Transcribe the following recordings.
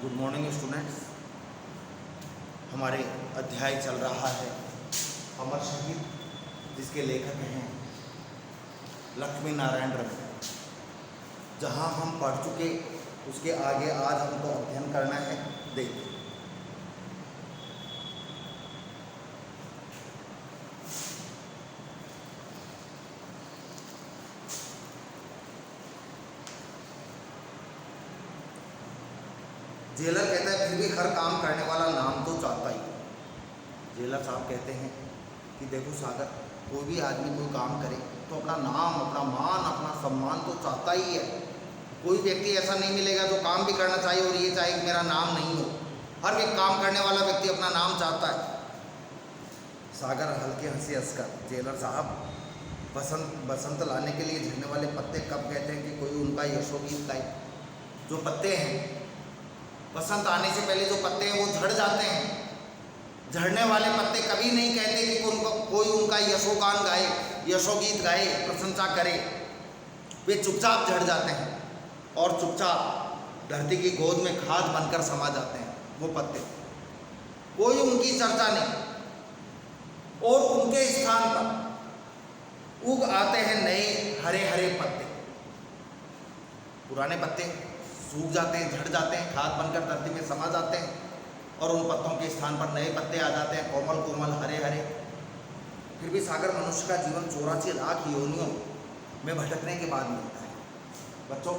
Good morning students. हमारे अध्याय चल रहा है अमर शहीद, जिसके लेखक हैं लक्ष्मी नारायण रंग। जहां हम पढ़ चुके उसके आगे आज हमको अध्ययन करना है। देखिए, जेलर कहता है फिर भी हर काम करने वाला नाम तो चाहता ही। जेलर साहब कहते हैं कि देखो सागर, कोई भी आदमी कोई काम करे तो अपना नाम, अपना मान, अपना सम्मान तो चाहता ही है। कोई व्यक्ति ऐसा नहीं मिलेगा जो काम भी करना चाहिए और ये चाहे कि मेरा नाम नहीं हो। हर एक काम करने वाला व्यक्ति अपना नाम चाहता है। सागर हल्के हंसी हंसकर, जेलर साहब बसंत लाने के लिए झड़ने वाले पत्ते कब कहते हैं कि कोई उनका यशोगीत गाए। जो पत्ते हैं, बसंत आने से पहले जो पत्ते हैं वो झड़ जाते हैं। झड़ने वाले पत्ते कभी नहीं कहते कि कोई उनका यशोगान गाए, यशोगीत गाए, प्रशंसा करे। वे चुपचाप झड़ जाते हैं और चुपचाप धरती की गोद में खाद बनकर समा जाते हैं। वो पत्ते, कोई उनकी चर्चा नहीं और उनके स्थान पर उग आते हैं नए हरे हरे पत्ते। पुराने पत्ते सूख जाते हैं, झड़ जाते हैं, खाद बनकर धरती में समा जाते हैं और उन पत्तों के स्थान पर नए पत्ते आ जाते हैं, कोमल कोमल हरे हरे। फिर भी सागर, मनुष्य का जीवन 84 लाख योनियों में भटकने के बाद मिलता है। बच्चों,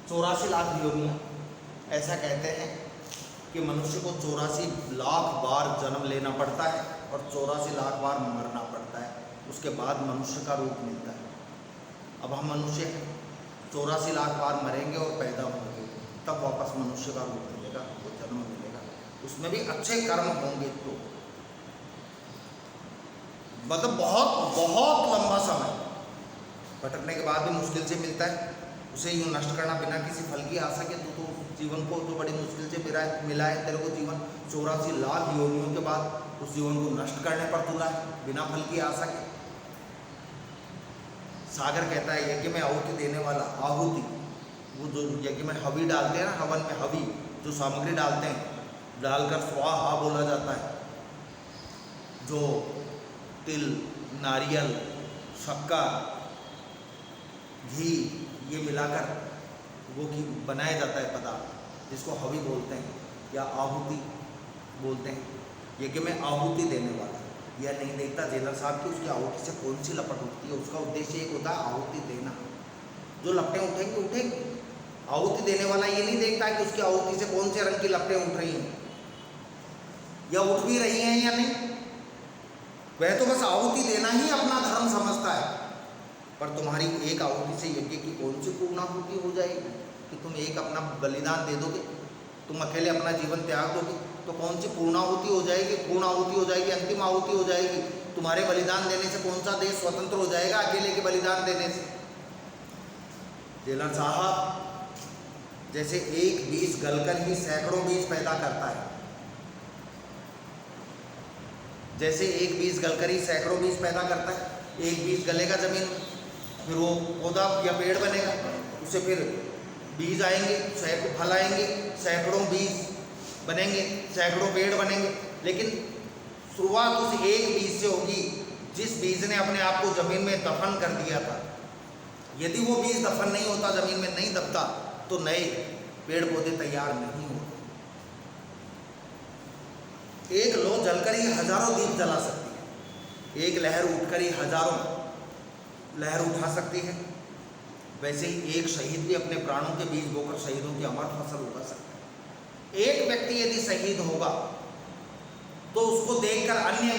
चौरासी लाख योनियां, ऐसा कहते हैं कि मनुष्य को 84 लाख बार जन्म लेना पड़ता है और 84 लाख बार मरना पड़ता है। उसके बाद मनुष्य का रूप मिलता है। अब हम मनुष्य हैं, 84 लाख बार मरेंगे और पैदा होंगे, तब वापस मनुष्य का रूप मिलेगा, वो जन्म मिलेगा। उसमें भी अच्छे कर्म होंगे तो मतलब बहुत बहुत लंबा समय भटकने के बाद भी मुश्किल से मिलता है। उसे यूँ नष्ट करना बिना किसी फल की आशा के तो जीवन को तो बड़ी मुश्किल से मिला है तेरे को जीवन। 84 लाख योनियों के बाद उस जीवन को नष्ट करने पर तुला है बिना फल की आशा के। सागर कहता है यज्ञ में आहुति देने वाला, आहुति वो जो यज्ञ में हवी डालते हैं ना, हवन में हवी जो सामग्री डालते हैं, डालकर स्वाहा बोला जाता है। जो तिल, नारियल, शक्कर, घी ये मिलाकर वो घी बनाया जाता है पदार्थ, जिसको हवी बोलते हैं या आहुति बोलते हैं। यज्ञ में आहुति देने वाला यह नहीं देखता जेलर साहब की उसकी आहुति से कौन सी लपट उठती है। उसका उद्देश्य एक होता है आहुति देना। जो लपटें उठेंगी उठेंगी, आहुति देने वाला ये नहीं देखता कि उसकी आहुति से कौन से रंग की लपटें उठ रही हैं या उठ भी रही हैं या नहीं। वह तो बस आहुति देना ही अपना धर्म समझता है। पर तुम्हारी एक आहुति से यज्ञ की कौन सी पूर्णाहुति हो जाएगी कि तुम एक अपना बलिदान दे दोगे, तुम अकेले अपना जीवन त्याग दोगे तो कौन सी पूर्णाहुति हो जाएगी, पूर्णाहुति हो जाएगी, अंतिम आहुति हो जाएगी। तुम्हारे बलिदान देने से कौन सा देश स्वतंत्र हो जाएगा अकेले के बलिदान देने से। जेलर साहब, जैसे एक बीज गलकर ही सैकड़ों बीज पैदा करता है, जैसे एक बीज गलकर ही सैकड़ों बीज पैदा करता है। एक बीज गलेगा जमीन, फिर वो पौधा या पेड़ बनेगा, उससे फिर बीज आएंगे, सैकड़ों फल आएंगे, सैकड़ों बीज बनेंगे, सैकड़ों पेड़ बनेंगे। लेकिन शुरुआत उस एक बीज से होगी जिस बीज ने अपने आप को जमीन में दफन कर दिया था। यदि वो बीज दफन नहीं होता, जमीन में नहीं दबता, तो नए पेड़ पौधे तैयार नहीं होते। एक लौ जलकर ही हजारों दीप जला सकती है, एक लहर उठकर ही हजारों लहर उठा सकती है। वैसे ही एक शहीद भी अपने प्राणों के बीज बोकर शहीदों की अमर फसल उगा सकता है। एक व्यक्ति यदि शहीद होगा तो उसको देखकर अन्य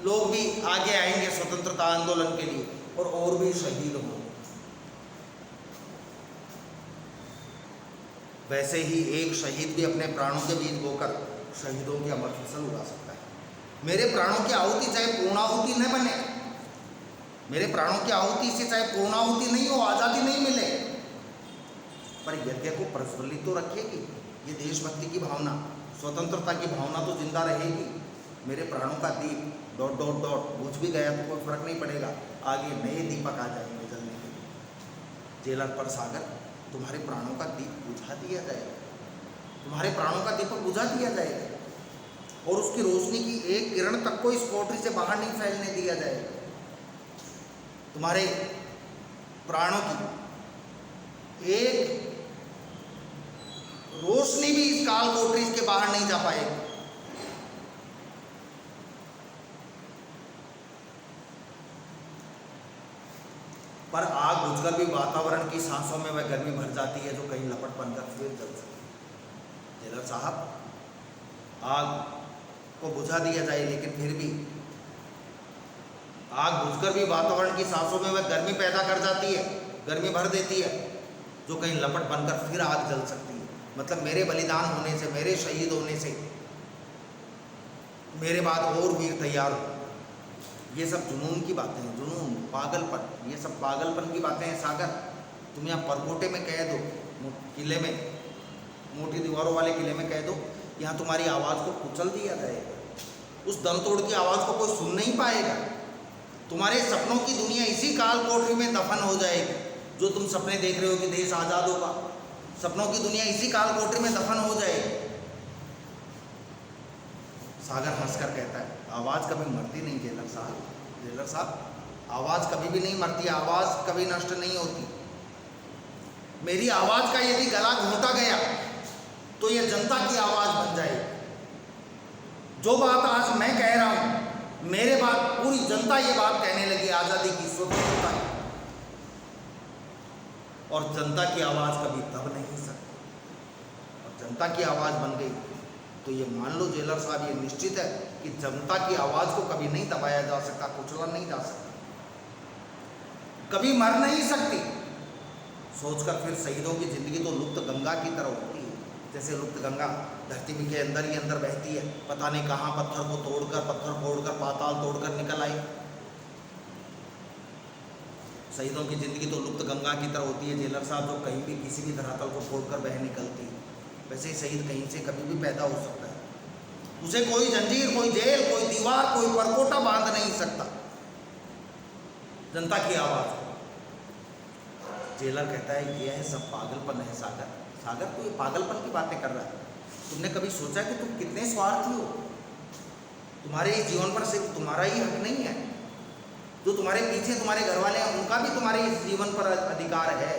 लोग भी आगे आएंगे स्वतंत्रता आंदोलन के लिए और भी शहीद होंगे। वैसे ही एक शहीद भी अपने प्राणों के बीज बोकर शहीदों की अमर फसल उगा सकता है। मेरे प्राणों की आहुति चाहे पूर्णाहुति न बने, मेरे प्राणों की आहुति से चाहे पूर्णाहुति नहीं हो, आज़ादी नहीं मिले, पर यज्ञ को प्रज्वलित तो रखेगी। ये देशभक्ति की भावना, स्वतंत्रता की भावना तो जिंदा रहेगी। मेरे प्राणों का दीप डॉट डॉट डॉट बुझ भी गया तो कोई फर्क नहीं पड़ेगा, आगे नए दीपक आ जाएंगे जलने के लिए। जेलर पर सागर, तुम्हारे प्राणों का दीप बुझा दिया जाएगा, तुम्हारे प्राणों का दीपक बुझा दिया जाएगा और उसकी रोशनी की एक किरण तक को इस कोठरी से बाहर नहीं फैलने दिया जाएगा। तुम्हारे प्राणों की एक रोशनी भी इस काल कोठरी के बाहर नहीं जा पाएगी। पर आग बुझकर भी वातावरण की सांसों में वह गर्मी भर जाती है जो कहीं लपट बनकर फिर जल सकती है। जेलर साहब, आग को बुझा दिया जाए लेकिन फिर भी आग बुझकर भी वातावरण की सांसों में वह गर्मी पैदा कर जाती है, गर्मी भर देती है जो कहीं लपट बनकर फिर आग जल सकती है। मतलब मेरे बलिदान होने से, मेरे शहीद होने से मेरे बाद और वीर तैयार हो। ये सब जुनून की बातें हैं, जुनून, पागलपन, ये सब पागलपन की बातें हैं। सागर, तुम यहाँ परकोटे में कह दो, किले में, मोटी दीवारों वाले किले में कह दो, यहाँ तुम्हारी आवाज़ को कुचल दिया जाएगा, उस दम तोड़ की आवाज़ को कोई सुन नहीं पाएगा। तुम्हारे सपनों की दुनिया इसी काल कोठरी में दफन हो जाएगी। जो तुम सपने देख रहे हो कि देश आज़ाद होगा, सपनों की दुनिया इसी काल कोठरी में दफन हो जाएगी। सागर हंसकर कहता है, आवाज़ कभी मरती नहीं जेलर साहब। जेलर साहब, आवाज़ कभी भी नहीं मरती, आवाज़ कभी नष्ट नहीं होती। मेरी आवाज़ का यदि गला घोंटा गया तो यह जनता की आवाज़ बन जाएगी। जो बात आज मैं कह रहा हूँ, मेरे बाद पूरी जनता ये बात कहने लगी, आज़ादी की, स्वतंत्रता की, और जनता की आवाज़ कभी दब नहीं सकती। और जनता की आवाज़ बन गई तो ये मान लो जेलर साहब, ये निश्चित है कि जनता की आवाज़ को कभी नहीं दबाया जा सकता, कुचला नहीं जा सकता, कभी मर नहीं सकती। सोचकर फिर शहीदों की ज़िंदगी तो लुप्त गंगा की तरह होती है, जैसे लुप्त गंगा धरती के अंदर ही अंदर बहती है, पता नहीं कहाँ पत्थर को तोड़कर, पत्थर फोड़कर, पाताल तोड़कर निकल आई। शहीदों की ज़िंदगी तो लुप्त गंगा की तरह होती है जेलर साहब, जो कहीं भी किसी भी धरातल को फोड़कर बह निकलती है। वैसे ही शहीद कहीं से कभी भी पैदा हो सकता है, उसे कोई जंजीर, कोई जेल, कोई दीवार, कोई परकोटा बांध नहीं सकता। जनता की आवाज़। जेलर कहता है, यह है सब पागलपन है सागर। सागर, तू ये पागलपन की बातें कर रहा है? तुमने कभी सोचा कि तुम कितने स्वार्थी हो? तुम्हारे इस जीवन पर सिर्फ तुम्हारा ही हक नहीं है, जो तुम्हारे पीछे तुम्हारे घर वाले हैं उनका भी तुम्हारे इस जीवन पर अधिकार है।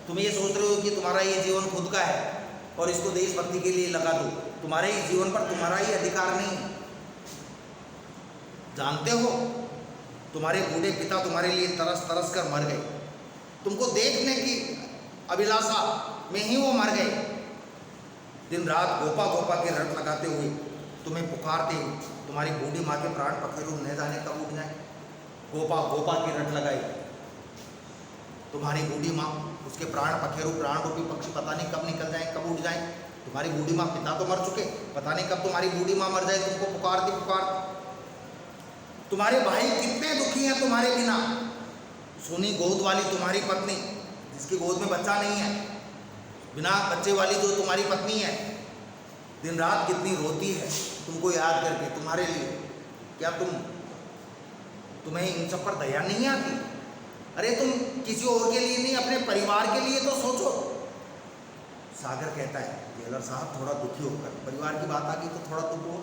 तुम ये सोच रहे हो कि तुम्हारा ये जीवन खुद का है और इसको देशभक्ति के लिए लगा दो, तुम्हारे इस जीवन पर तुम्हारा ही अधिकार नहीं। जानते हो, तुम्हारे बूढ़े पिता तुम्हारे लिए तरस तरस कर मर गए, तुमको देखने की अभिलाषा में ही वो मर गए। दिन रात गोपा गोपा के रट लगाते हुए तुम्हें पुकारते हुए तुम्हारी बूढ़ी माँ के प्राण पखेरु न जाने कब उठ जाए। गोपा गोपा की रट लगाई तुम्हारी बूढ़ी माँ, उसके प्राण पखेरु, प्राण रूपी पक्षी पता नहीं कब निकल जाए, कब उड़ जाए। तुम्हारी बूढ़ी माँ, पिता तो मर चुके, पता नहीं कब तुम्हारी बूढ़ी माँ मर जाए, तुमको पुकारती पुकारती। तुम्हारे भाई कितने दुखी हैं तुम्हारे बिना। सोनी गोद वाली तुम्हारी पत्नी, जिसकी गोद में बच्चा नहीं है, बिना बच्चे वाली जो तुम्हारी पत्नी है, दिन रात कितनी रोती है तुमको याद करके, तुम्हारे लिए। क्या तुम्हें इन सब पर दया नहीं आती? अरे तुम किसी और के लिए नहीं, अपने परिवार के लिए तो सोचो। सागर कहता है, जेलर साहब थोड़ा दुखी होकर, परिवार की बात आ गई तो थोड़ा दुख हो।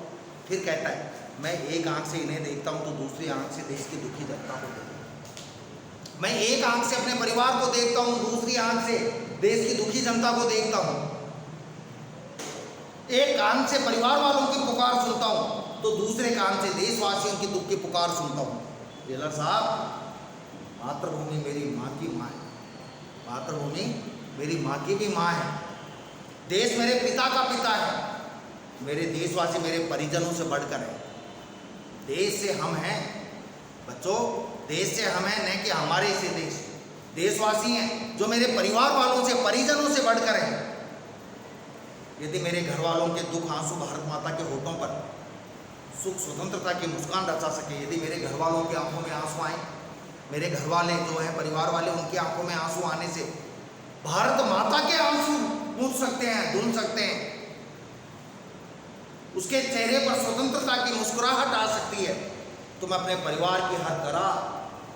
फिर कहता है, मैं एक आंख से इन्हें देखता हूँ तो दूसरी आंख से देश की दुखी जनता को देखता हूँ। मैं एक आंख से अपने परिवार को देखता हूँ, दूसरी आंख से देश की दुखी जनता को देखता हूँ। एक कान से परिवार वालों की पुकार सुनता हूँ तो दूसरे कान से देशवासियों की दुख की पुकार सुनता हूँ। जेलर साहब, मातृभूमि मेरी माँ की माँ है, मातृभूमि मेरी माँ की भी माँ है, देश मेरे पिता का पिता है, मेरे देशवासी मेरे परिजनों से बढ़कर है। देश से हम हैं बच्चों, देश से हम हैं, न कि हमारे से देश। देशवासी हैं जो मेरे परिवार वालों से, परिजनों से बढ़कर हैं। यदि मेरे घर वालों के दुख आंसू भारत माता के होठों पर सुख स्वतंत्रता की मुस्कान रचा सके, यदि मेरे घर वालों की आंखों में आंसू आए, मेरे घर वाले जो हैं परिवार वाले, उनकी आंखों में आंसू आने से भारत माता के आंसू पूछ सकते हैं, धुल सकते हैं, उसके चेहरे पर स्वतंत्रता की मुस्कुराहट आ सकती है, तो मैं अपने परिवार की हर तरह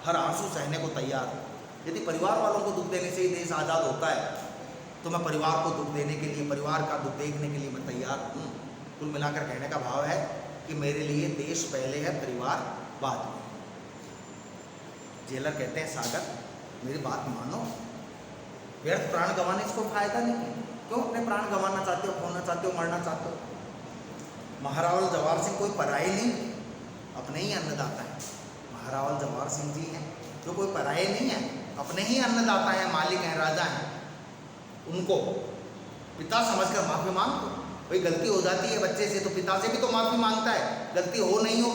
हर आंसू सहने को तैयार हूँ। यदि परिवार वालों को दुख देने से ही देश आज़ाद होता है, तो मैं परिवार को दुख देने के लिए, परिवार का दुख देखने के लिए मैं तैयार हूँ। कुल मिलाकर कहने का भाव है कि मेरे लिए देश पहले है, परिवार बाद में। जेलर कहते हैं, सागर मेरी बात मानो, व्यर्थ प्राण गंवाने से कोई फायदा नहीं। क्यों अपने प्राण गंवाना चाहते हो, खोना चाहते हो, मरना चाहते हो? महारावल जवाहर सिंह कोई पराये नहीं, अपने ही अन्नदाता है। महारावल जवाहर सिंह जी हैं जो कोई पराये नहीं है, अपने ही अन्नदाता हैं, मालिक हैं, राजा हैं। उनको पिता समझकर माफ़ी मांगो। भाई गलती हो जाती है बच्चे से, तो पिता से भी तो माफ़ी मांगता है, गलती हो नहीं हो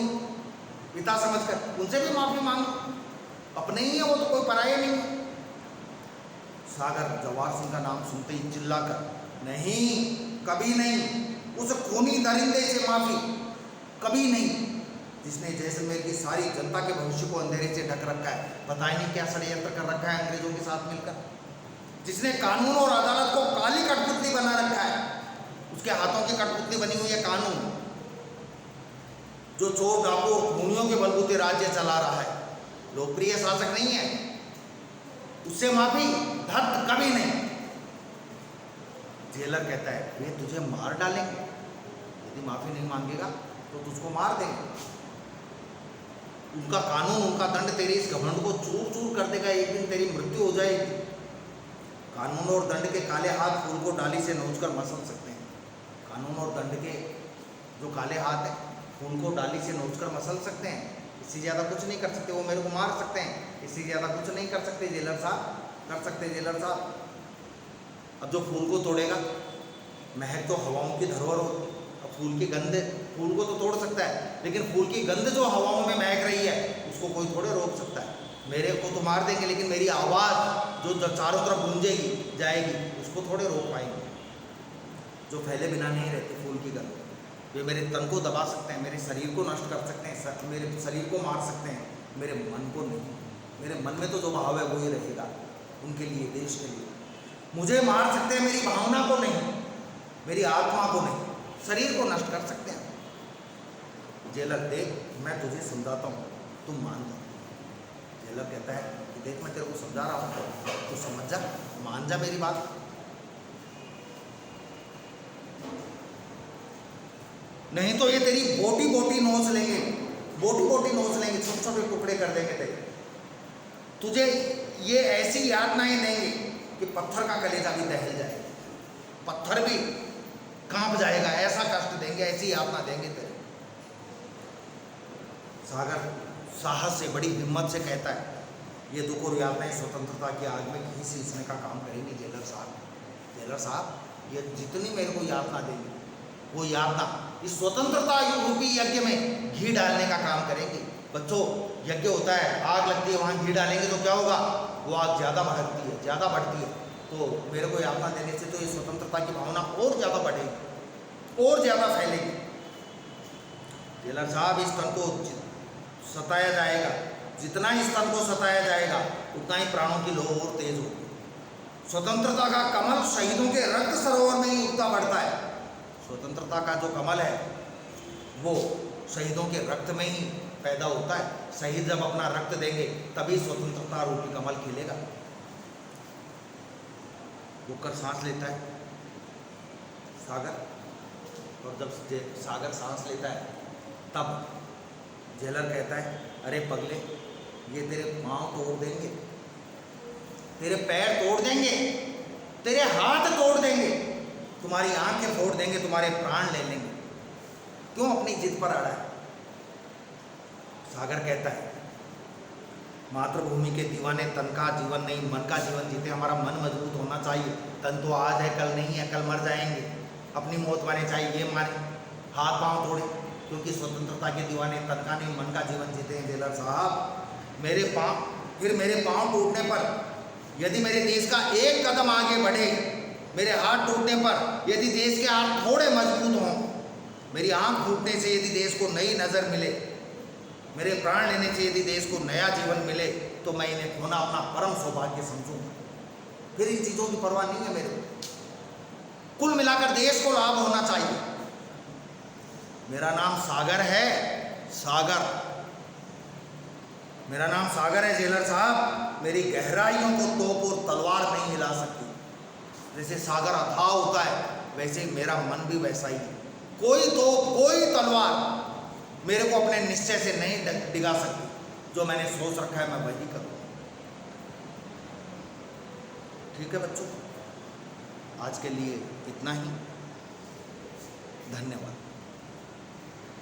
पिता समझकर उनसे भी माफ़ी मांगो। अपने ही है वो, तो कोई पराये नहीं है। सागर जवाहर सिंह का नाम सुनते ही चिल्लाकर, नहीं कभी नहीं, उस खूनी दरिंदे से माफ़ी कभी नहीं, जिसने जैसलमेर की सारी जनता के भविष्य को अंधेरे से ढक रखा है। पता ही नहीं क्या षड्यंत्र कर रखा है अंग्रेजों के साथ मिलकर, जिसने कानून और अदालत को काली कठपुतली बना रखा है। उसके हाथों की कठपुतली बनी हुई है कानून, जो चोर डाकू और खूनियों के बलबूते राज्य चला रहा है। लोकप्रिय शासक नहीं है, उससे माफी धत कभी नहीं। जेलर कहता है, वे तुझे मार डालेंगे, यदि माफी नहीं मांगेगा तो तुझको मार देंगे। उनका कानून, उनका दंड तेरे इस घमंड को चूर चूर कर देगा, एक दिन तेरी मृत्यु हो जाएगी। कानून और दंड के काले हाथ फूल को डाली से नोचकर मसल सकते हैं। कानून और दंड के जो काले हाथ हैं, फूल को डाली से नोचकर मसल सकते हैं, इससे ज़्यादा कुछ नहीं कर सकते। वो मेरे को मार सकते हैं, इससे ज़्यादा कुछ नहीं कर सकते जेलर साहब, कर सकते जेलर साहब। अब जो फूल को तोड़ेगा, महक तो हवाओं की धरोहर होती है। अब फूल की गंध, फूल को तो तोड़ सकता है, लेकिन फूल की गंध जो हवाओं में महक रही है, उसको कोई थोड़े रोक सकता है। मेरे को तो मार देंगे, लेकिन मेरी आवाज़ जो चारों तरफ गूंजेगी जाएगी, उसको थोड़े रोक पाएंगे। जो फैले बिना नहीं रहते, फूल की गंध, वे मेरे तन को दबा सकते हैं, मेरे शरीर को नष्ट कर सकते हैं, मेरे शरीर को मार सकते हैं, मेरे मन को नहीं। मेरे मन में तो जो भाव है वो ही रहेगा, उनके लिए, देश के लिए। मुझे मार सकते हैं, मेरी भावना को नहीं, मेरी आत्मा को नहीं, शरीर को नष्ट कर सकते हैं। जेलर, देख मैं तुझे समझाता हूँ, तुम मान जा। जेलर कहता है कि देख मैं तेरे को समझा रहा हूँ, तो समझ जा, मान जा मेरी बात। नहीं तो ये तेरी बोटी बोटी नोच लेंगे, बोटी बोटी नोच लेंगे, छोटे छोटे टुकड़े कर देंगे तेरे। तुझे ये ऐसी यातनाएं देंगे कि पत्थर का कलेजा भी दहल जाएगा, पत्थर भी कांप जाएगा, ऐसा कष्ट देंगे, ऐसी यातना देंगे तेरे। सागर साहस से, बड़ी हिम्मत से कहता है, ये दुख और यातनाएं स्वतंत्रता की आग में घी सींचने का काम करेंगे जेलर साहब। जेलर साहब, ये जितनी मेरे को यातना देंगे, वो यातना इस स्वतंत्रता रूपी यज्ञ में घी डालने का काम करेंगे। बच्चों, यज्ञ होता है, आग लगती है, वहाँ घी डालेंगे तो क्या होगा? वो आग ज़्यादा भड़कती है, ज़्यादा बढ़ती है। तो मेरे को यातना देने से तो ये स्वतंत्रता की भावना और ज़्यादा बढ़ेगी, और ज़्यादा फैलेगी। जेलर साहब, इस तन को सताया जाएगा, जितना इस तन को सताया जाएगा, उतना ही प्राणों की लौ और तेज होगी। स्वतंत्रता का कमल शहीदों के रक्त सरोवर में ही उगता बढ़ता है। स्वतंत्रता का जो कमल है, वो शहीदों के रक्त में ही पैदा होता है। शहीद जब अपना रक्त देंगे, तभी स्वतंत्रता रूपी कमल खिलेगा। रुककर सांस लेता है सागर, और जब सागर सांस लेता है, तब जेलर कहता है, अरे पगले, ये तेरे पाँव तोड़ देंगे, तेरे पैर तोड़ देंगे, तेरे हाथ तोड़ देंगे, तुम्हारी आंखें फोड़ देंगे, तुम्हारे प्राण ले लेंगे। क्यों अपनी जिद पर अड़ा है? सागर कहता है, मातृभूमि के दीवाने तन का जीवन नहीं, मन का जीवन जीते। हमारा मन मजबूत होना चाहिए। तन तो आज है, कल नहीं है, कल मर जाएंगे। अपनी मौत माने, चाहे ये माने, हाथ पांव तोड़े, क्योंकि स्वतंत्रता के दीवाने तन का नहीं, मन का जीवन जीते हैं। जेलर साहब, मेरे पाँव टूटने पर, यदि मेरे देश का एक कदम आगे बढ़े, मेरे हाथ टूटने पर यदि देश के हाथ थोड़े मजबूत हों, मेरी आँख फूटने से यदि देश को नई नज़र मिले, मेरे प्राण लेने से यदि देश को नया जीवन मिले, तो मैं इन्हें खोना अपना परम सौभाग्य समझूंगा। फिर इन चीज़ों की परवाह नहीं है मेरे को। कुल मिलाकर देश को लाभ होना चाहिए। मेरा नाम सागर है, सागर, मेरा नाम सागर है जेलर साहब। मेरी गहराइयों को तोप और तलवार नहीं हिला सकती। जैसे सागर अथाह होता है, वैसे ही मेरा मन भी वैसा ही है। कोई तोप, कोई तलवार मेरे को अपने निश्चय से नहीं डिगा सकती। जो मैंने सोच रखा है मैं वही करूँ। ठीक है बच्चों, आज के लिए इतना ही। धन्यवाद।